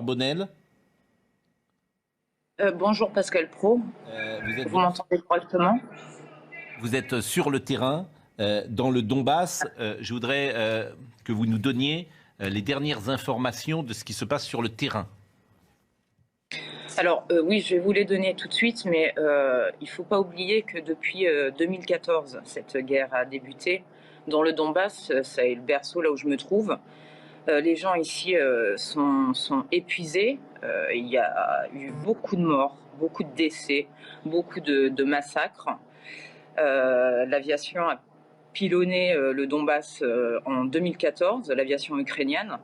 Bonnel. Bonjour Pascal Pro. Vous m'entendez correctement? Vous êtes sur le terrain, dans le Donbass. Je voudrais que vous nous donniez les dernières informations de ce qui se passe sur le terrain. Alors oui, je vais vous les donner tout de suite, mais il ne faut pas oublier que depuis 2014, cette guerre a débuté. Dans le Donbass, ça est le berceau là où je me trouve. Les gens ici sont épuisés. Il y a eu beaucoup de morts, beaucoup de décès, beaucoup de massacres. L'aviation a pilonné le Donbass en 2014, l'aviation ukrainienne.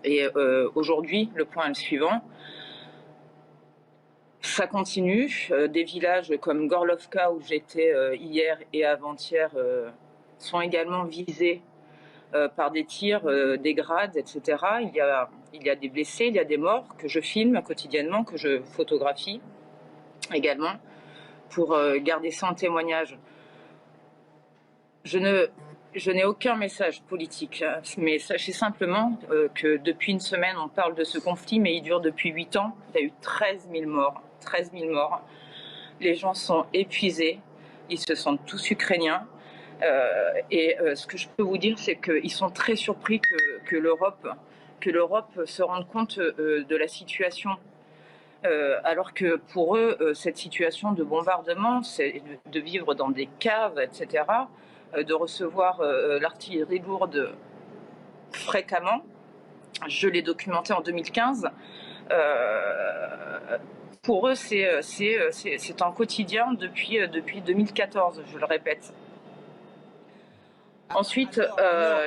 Et aujourd'hui, le point est le suivant. Ça continue. Des villages comme Gorlovka, où j'étais hier et avant-hier, sont également visés par des tirs, des grades, etc. Il y a des blessés, il y a des morts que je filme quotidiennement, que je photographie également, pour garder ça en témoignage. Je n'ai aucun message politique, hein, mais sachez simplement que depuis une semaine, on parle de ce conflit, mais il dure depuis 8 ans. Il y a eu 13 000 morts. 13 000 morts. Les gens sont épuisés, ils se sentent tous ukrainiens. Ce que je peux vous dire, c'est qu'ils sont très surpris que l'Europe se rende compte de la situation. Alors que pour eux, cette situation de bombardement, c'est de vivre dans des caves, etc., de recevoir l'artillerie lourde fréquemment. Je l'ai documenté en 2015. Pour eux, c'est un quotidien depuis 2014, je le répète. Ensuite,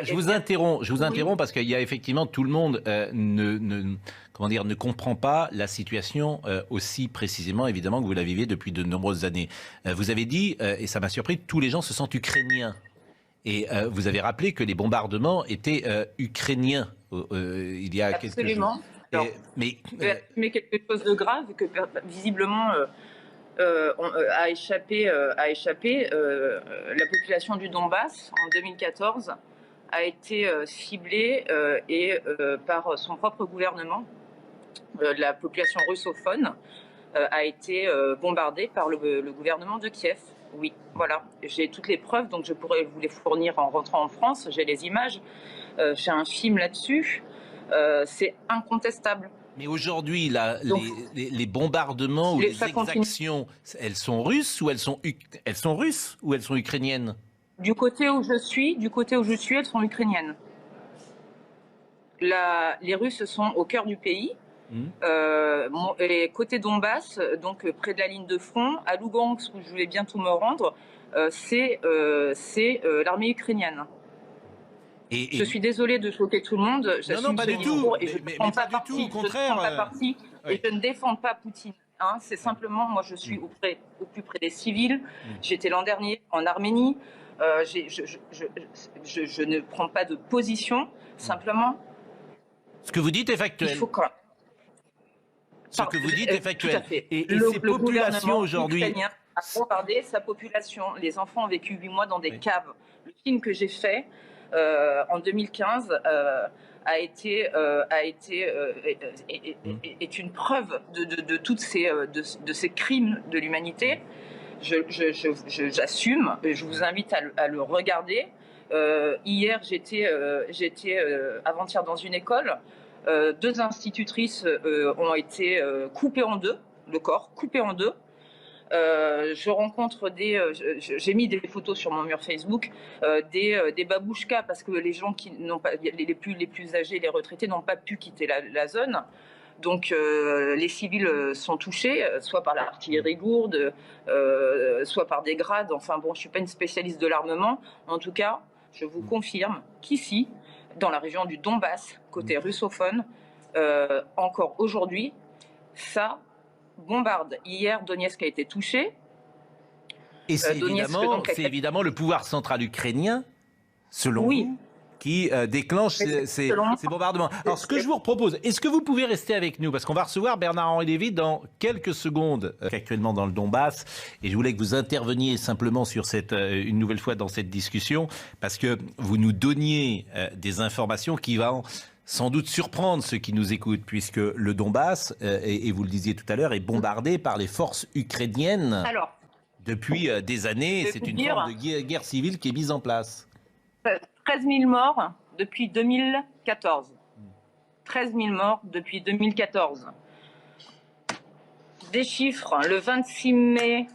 je vous interromps parce qu'il y a effectivement tout le monde ne comprend pas la situation aussi précisément, évidemment, que vous la vivez depuis de nombreuses années. Vous avez dit, et ça m'a surpris, tous les gens se sentent ukrainiens. Et vous avez rappelé que les bombardements étaient ukrainiens il y a quelques jours. Alors, mais quelque chose de grave que visiblement a échappé. La population du Donbass en 2014 a été ciblée par son propre gouvernement. La population russophone a été bombardée par le gouvernement de Kiev. Oui, voilà. J'ai toutes les preuves, donc je pourrais vous les fournir en rentrant en France. J'ai les images. J'ai un film là-dessus. C'est incontestable. Mais aujourd'hui, les bombardements ou les exactions, elles sont russes ou elles sont ukrainiennes? Du côté où je suis, elles sont ukrainiennes. Les Russes sont au cœur du pays. Et côté Donbass, donc près de la ligne de front, à Lugansk, où je vais bientôt me rendre, c'est l'armée ukrainienne. Je suis désolée de choquer tout le monde. Non, pas du tout. Mais pas du tout, au contraire. Et je ne défends pas Poutine. Hein, c'est simplement, moi je suis au plus près des civils. J'étais l'an dernier en Arménie. Je ne prends pas de position. Simplement. Ce que vous dites est factuel. Il faut quand... Ce que vous dites est factuel. Tout à fait. Et ces populations aujourd'hui a bombardé sa population. Les enfants ont vécu 8 mois dans des caves. Le film que j'ai fait en 2015 est une preuve de toutes ces crimes de l'humanité. J'assume. Je vous invite à le regarder. Hier, j'étais avant-hier dans une école. 2 institutrices ont été coupées en deux, le corps coupé en deux. Je rencontre j'ai mis des photos sur mon mur Facebook, des babouchkas, parce que les gens qui n'ont pas, les plus âgés, les retraités n'ont pas pu quitter la zone. Donc les civils sont touchés, soit par l'artillerie lourde, soit par des grades. Enfin bon, je suis pas une spécialiste de l'armement. En tout cas, je vous confirme qu'ici, dans la région du Donbass, côté russophone, encore aujourd'hui, ça bombarde. Hier, Donetsk a été touché. Et c'est évidemment le pouvoir central ukrainien, selon vous, qui déclenche ces bombardements. Alors, ce que je vous propose, est-ce que vous pouvez rester avec nous? Parce qu'on va recevoir Bernard-Henri Lévy dans quelques secondes, actuellement dans le Donbass. Et je voulais que vous interveniez simplement sur une nouvelle fois dans cette discussion, parce que vous nous donniez des informations qui vont sans doute surprendre ceux qui nous écoutent, puisque le Donbass, et vous le disiez tout à l'heure, est bombardé par les forces ukrainiennes Alors, depuis des années. je vais C'est vous une dire- forme de guerre civile qui est mise en place. 13 000 morts depuis 2014. 13 000 morts depuis 2014. Des chiffres, le 26 mai,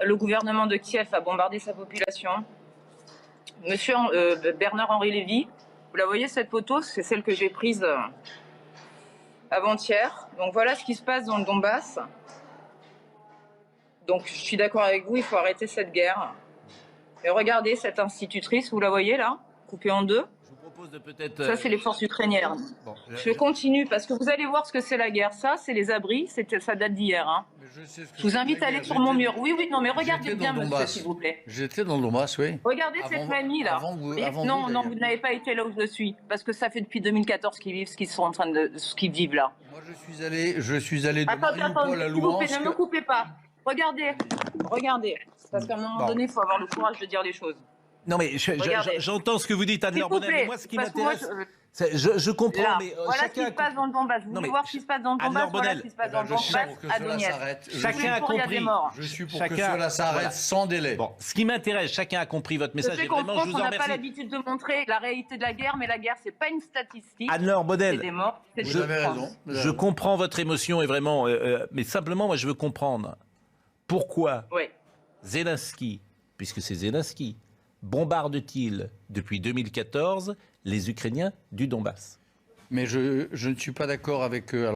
le gouvernement de Kiev a bombardé sa population. Monsieur Bernard-Henri Lévy, vous la voyez cette photo, c'est celle que j'ai prise avant-hier. Donc voilà ce qui se passe dans le Donbass. Donc je suis d'accord avec vous, il faut arrêter cette guerre. Et regardez cette institutrice, vous la voyez là, coupée en deux. Je vous propose de peut-être... Ça, c'est les forces ukrainiennes. Bon, Je continue parce que vous allez voir ce que c'est la guerre. Ça, c'est les abris. Ça date d'hier. Hein. Je vous invite à aller sur mon mur. Oui, oui, non, mais regardez bien, monsieur, s'il vous plaît. J'étais dans le Donbass, oui. Regardez cette famille là. Non, vous n'avez pas été là où je suis, parce que ça fait depuis 2014 qu'ils vivent ce qu'ils vivent là. Moi, je suis allé de Mariupol à s'il vous plaît, Louhansk. ne me coupez pas. Regardez, parce qu'à un moment donné, il faut avoir le courage de dire les choses. Non, mais Regardez. j'entends ce que vous dites, S'il Anne-Laure vous Bonnel, mais plaît, moi, ce qui parce que moi, m'intéresse... Je comprends, là, mais voilà ce qui chacun se passe dans le Donbass. Vous Non, voulez mais voir ce qui se passe dans le Anne-Laure Donbass, voilà Bonnel, ce qui se passe Eh dans ben, le je suis Donbass, pour que à cela Donetsk. s'arrête. Chacun a Tous les jours, il y a compris. des morts. Je suis pour Chacun- que cela s'arrête voilà. sans délai. Bon, ce qui m'intéresse, chacun a compris votre Je message, sais et qu'on vraiment, je pense vous qu'on en n'a pas remercie. l'habitude de montrer la réalité de la guerre, mais la guerre, c'est pas une statistique. Anne-Laure C'est Bonnel, des morts. c'est Vous des avez souffrances. raison. Vous avez je raison. comprends votre émotion, et vraiment, mais simplement, moi, je veux comprendre pourquoi Oui. Zelensky, puisque c'est Zelensky, bombarde-t-il depuis 2014 les Ukrainiens du Donbass? Mais je ne suis pas d'accord avec eux.